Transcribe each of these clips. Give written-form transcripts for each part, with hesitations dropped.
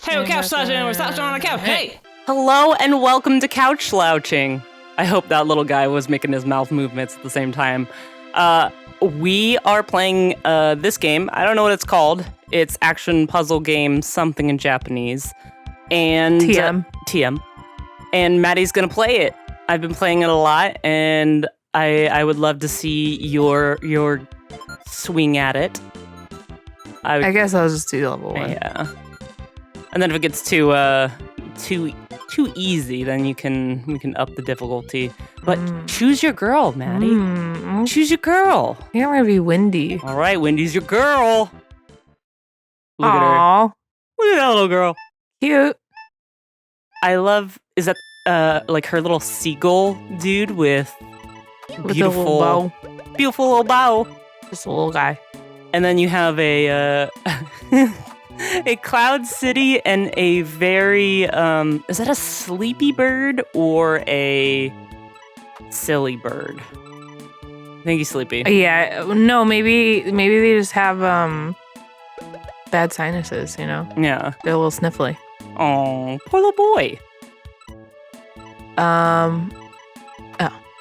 Hey, we're couch slouching. We're slouching on the couch. Hey! Hello and welcome to Couch Slouching. I hope that little guy was making his mouth movements at the same time. We are playing this game. I don't know what it's called. It's action puzzle game something in Japanese. And TM. And Maddie's gonna play it. I've been playing it a lot, and I would love to see your swing at it. I guess I'll just do level 1. Yeah. And then if it gets too easy, then we can up the difficulty. But choose your girl, Maddie. Choose your girl. I think I'm gonna be Wendy. All right, Wendy's your girl. Look at Aww. her. Look at that little girl. Cute. I love. Is that like her little seagull dude with beautiful a little bow. Beautiful little bow. Just a little guy. And then you have a a cloud city and a very is that a sleepy bird or a silly bird? I think he's sleepy. Yeah, no, maybe they just have bad sinuses, you know? Yeah. They're a little sniffly. Oh, poor little boy.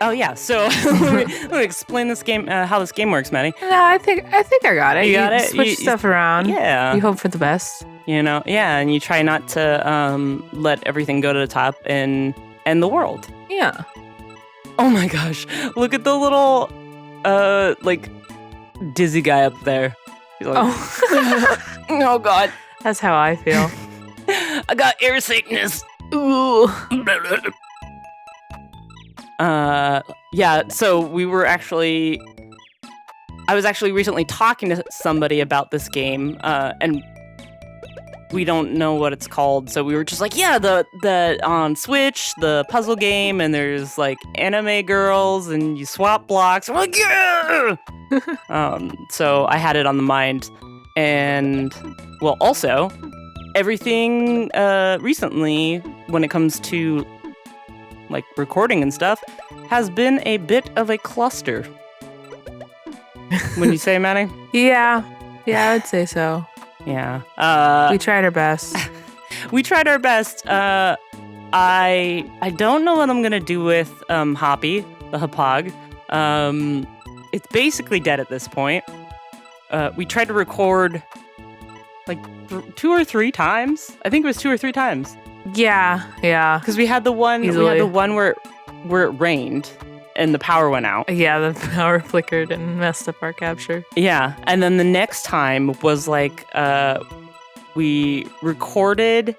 Oh yeah. So let me explain this game, how this game works, Maddie. No, I think I got it. You got it? Switch stuff around. Yeah. You hope for the best. You know, yeah, and you try not to let everything go to the top and end the world. Yeah. Oh my gosh. Look at the little like dizzy guy up there. He's like, oh god. That's how I feel. I got air sickness. Ooh. Yeah, so I was actually recently talking to somebody about this game, and we don't know what it's called, so we were just like, yeah, the on Switch, the puzzle game, and there's like anime girls, and you swap blocks. We're like, yeah! So I had it on the mind, and well, also, everything recently, when it comes to like recording and stuff, has been a bit of a cluster. When you say, Maddie? Yeah, I would say so. Yeah. We tried our best. We tried our best. I don't know what I'm gonna do with Hoppy, the Hapag. It's basically dead at this point. We tried to record like 2 or 3 times. I think it was 2 or 3 times. Yeah. Because we had the one where it rained and the power went out. Yeah, the power flickered and messed up our capture. Yeah, and then the next time was like we recorded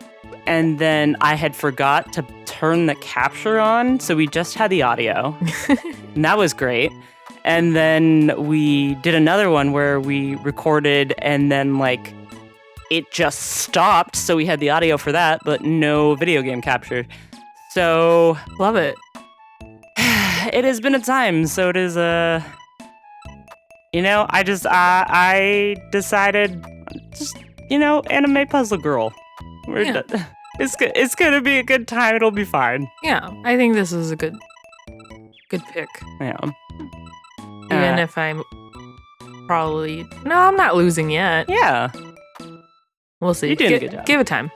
and then I had forgot to turn the capture on, so we just had the audio. And that was great. And then we did another one where we recorded and then like it just stopped, so we had the audio for that, but no video game capture. So love it. It has been a time, so it is I decided just, anime puzzle girl. It's gonna be a good time, it'll be fine. Yeah, I think this is a good pick. Yeah. Even if I'm I'm not losing yet. Yeah. We'll see. You're doing a good job. Give it time.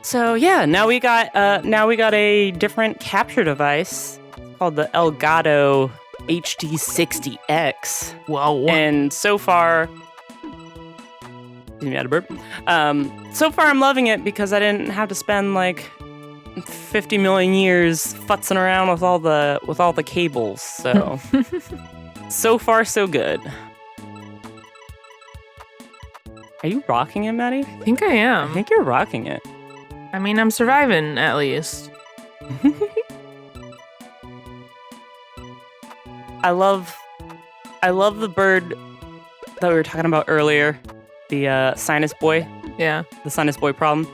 So yeah, now we got a different capture device called the Elgato HD60X. Whoa! And so far, you had a burp. So far, I'm loving it because I didn't have to spend like 50 million years futzing around with all the cables. So so far, so good. Are you rocking it, Maddie? I think I am. I think you're rocking it. I mean, I'm surviving, at least. I love the bird that we were talking about earlier, the sinus boy. Yeah. The sinus boy problem.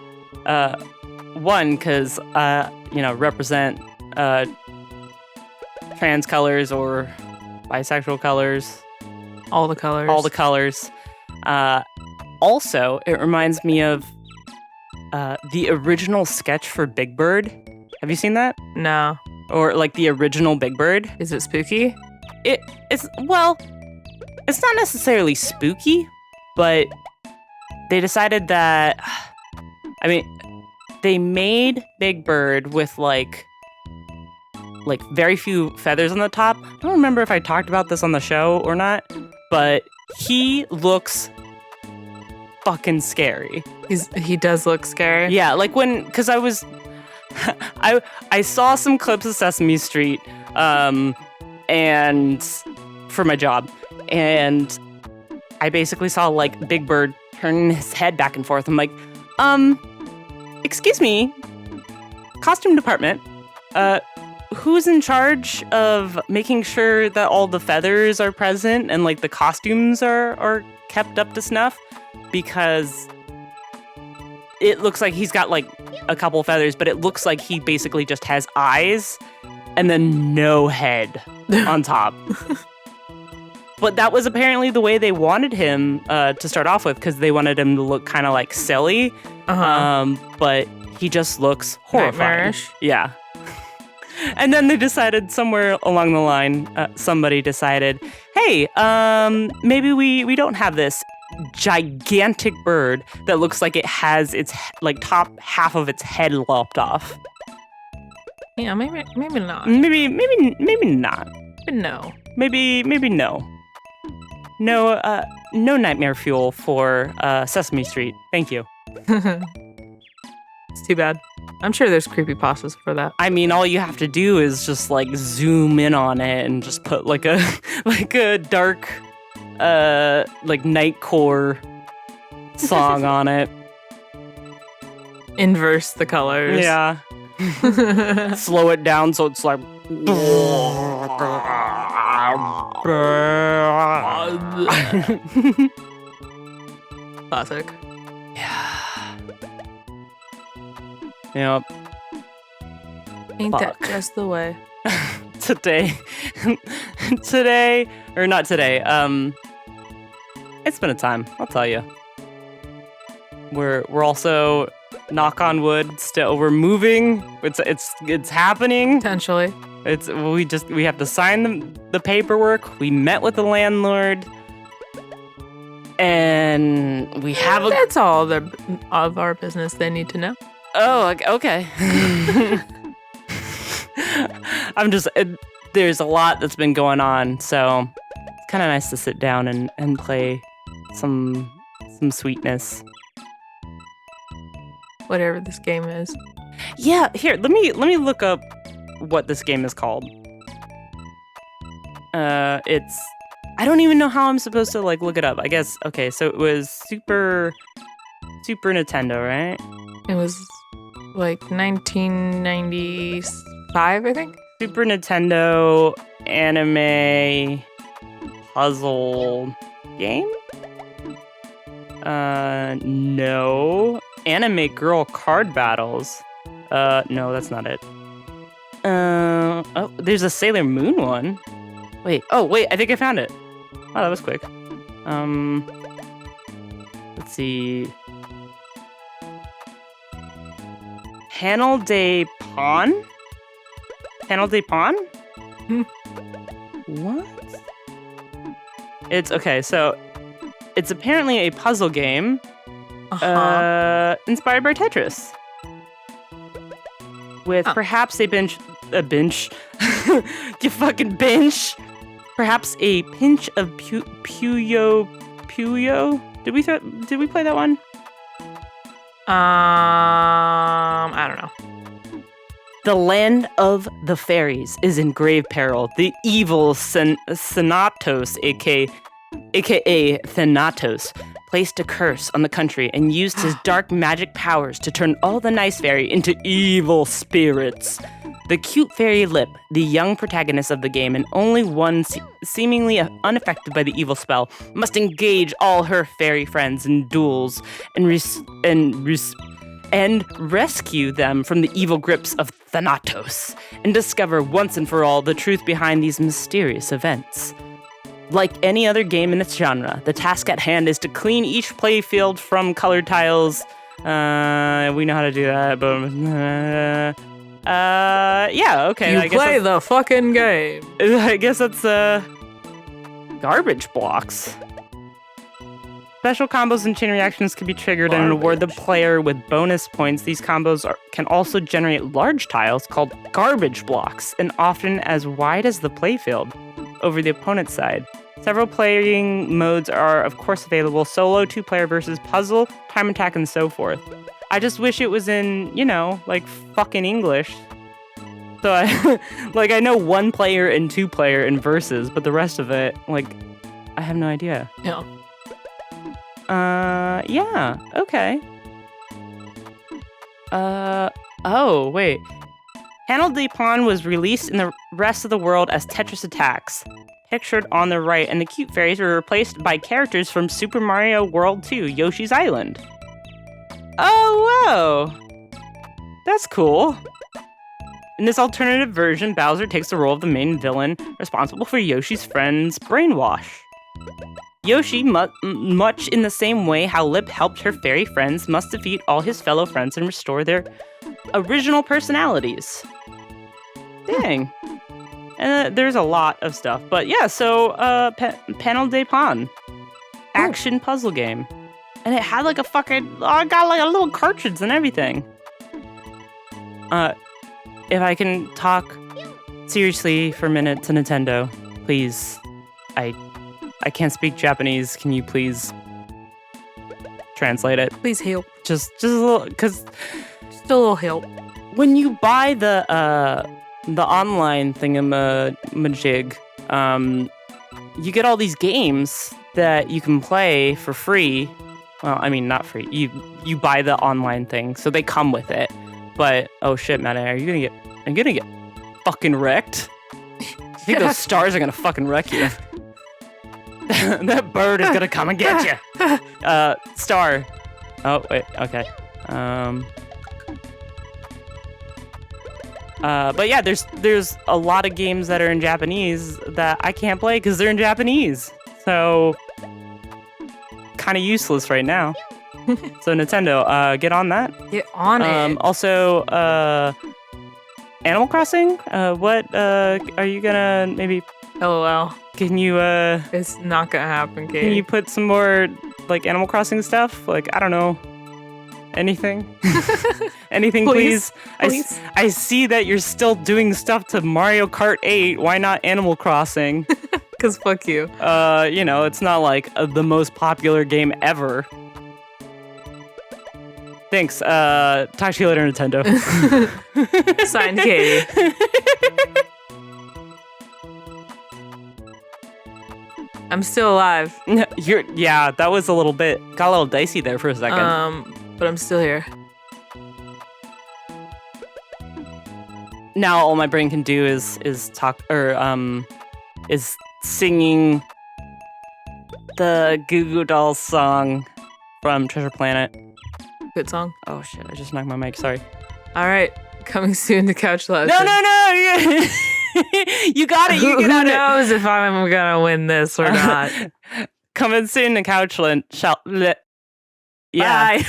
One, because, represent trans colors or bisexual colors. All the colors. All the colors. Also, it reminds me of the original sketch for Big Bird. Have you seen that? No. Or like the original Big Bird? Is it spooky? It's not necessarily spooky, but they decided that I mean, they made Big Bird with like very few feathers on the top. I don't remember if I talked about this on the show or not, but he looks fucking scary. He does look scary. Yeah, like because I was, I saw some clips of Sesame Street, and for my job, and I basically saw like Big Bird turning his head back and forth. I'm like, excuse me, costume department, who's in charge of making sure that all the feathers are present and like the costumes are kept up to snuff? Because it looks like he's got like a couple feathers, but it looks like he basically just has eyes and then no head on top. But that was apparently the way they wanted him to start off with, because they wanted him to look kind of like silly. But he just looks horrifying. Nightmarish. Yeah. And then they decided somewhere along the line, somebody decided, hey, maybe we don't have this gigantic bird that looks like it has its like top half of its head lopped off. Yeah, maybe not. Maybe not. But no. Maybe no. No nightmare fuel for Sesame Street. Thank you. It's too bad. I'm sure there's creepypastas for that. I mean, all you have to do is just like zoom in on it and just put like a dark like nightcore song on it. Inverse the colors. Yeah. Slow it down so it's like Classic. Yeah. Yep. Ain't Fuck. that just the way? Today, or not today, it's been a time, I'll tell you. We're also, knock on wood, still, we're moving, it's happening. Potentially. We have to sign the paperwork, we met with the landlord, and we have That's all of our business they need to know. Oh, okay. There's a lot that's been going on, so it's kind of nice to sit down and play some sweetness. Whatever this game is. Yeah, here, let me look up what this game is called. I don't even know how I'm supposed to like look it up. I guess, okay, so it was Super Nintendo, right? It was like 1995, I think. Super Nintendo anime puzzle game? No. Anime girl card battles. No, that's not it. Oh, there's a Sailor Moon one. Wait, I think I found it. Oh, that was quick. Let's see. Panel de Pawn? Panel de Pawn? What? It's okay, so it's apparently a puzzle game inspired by Tetris. With perhaps a bench. You fucking bench. Perhaps a pinch of Puyo. Did we play that one? I don't know. The land of the fairies is in grave peril. The evil Thanatos, aka Thanatos, placed a curse on the country and used his dark magic powers to turn all the nice fairy into evil spirits. The cute fairy Lip, the young protagonist of the game and only one seemingly unaffected by the evil spell, must engage all her fairy friends in duels and rescue them from the evil grips of Thanatos and discover once and for all the truth behind these mysterious events. Like any other game in its genre, the task at hand is to clean each playfield from colored tiles. We know how to do that, but yeah, okay. You play the fucking game. I guess that's garbage blocks. Special combos and chain reactions can be triggered and reward the player with bonus points. These combos can also generate large tiles called garbage blocks, and often as wide as the playfield over the opponent's side. Several playing modes are, of course, available: solo, 2-player versus puzzle, time attack, and so forth. I just wish it was in, like fucking English. So I know 1-player and 2-player in versus, but the rest of it, I have no idea. Yeah. Yeah, okay. Oh, wait. Panel de Pon was released in the rest of the world as Tetris Attacks, pictured on the right, and the cute fairies were replaced by characters from Super Mario World 2, Yoshi's Island. Oh, whoa! That's cool. In this alternative version, Bowser takes the role of the main villain, responsible for Yoshi's friend's brainwash. Yoshi, much in the same way how Lip helped her fairy friends, must defeat all his fellow friends and restore their original personalities. Dang. And there's a lot of stuff. But yeah, so Panel de Pon. Action puzzle game. And it had like a fucking... I got like a little cartridge and everything. If I can talk seriously for a minute to Nintendo, please. I can't speak Japanese. Can you please translate it? Please help. Just a little, because just a little help. When you buy the online thingamajig, you get all these games that you can play for free. Well, I mean, not free. You buy the online thing, so they come with it. But oh shit, man, I'm gonna get fucking wrecked. I think those stars are gonna fucking wreck you. That bird is gonna come and get you. Star. Oh wait, okay. But yeah, there's a lot of games that are in Japanese that I can't play because they're in Japanese. So kind of useless right now. So Nintendo, get on that. Get on it. Also, Animal Crossing. What are you gonna maybe? LOL. Can you It's not gonna happen, Katie. Can you put some more like Animal Crossing stuff? Like, I don't know. Anything? Anything, please? Please. I see that you're still doing stuff to Mario Kart 8. Why not Animal Crossing? Cause fuck you. It's not like the most popular game ever. Thanks. Talk to you later, Nintendo. Signed, Katie. I'm still alive. Yeah, that was got a little dicey there for a second. But I'm still here. Now all my brain can do is talk is singing the Goo Goo Dolls song from Treasure Planet. Good song. Oh shit, I just knocked my mic, sorry. Alright, coming soon to Couch Legend. No! You got it. You Who got it. Who knows if I'm gonna win this or not? Coming soon to Couchland. Yeah. Bye.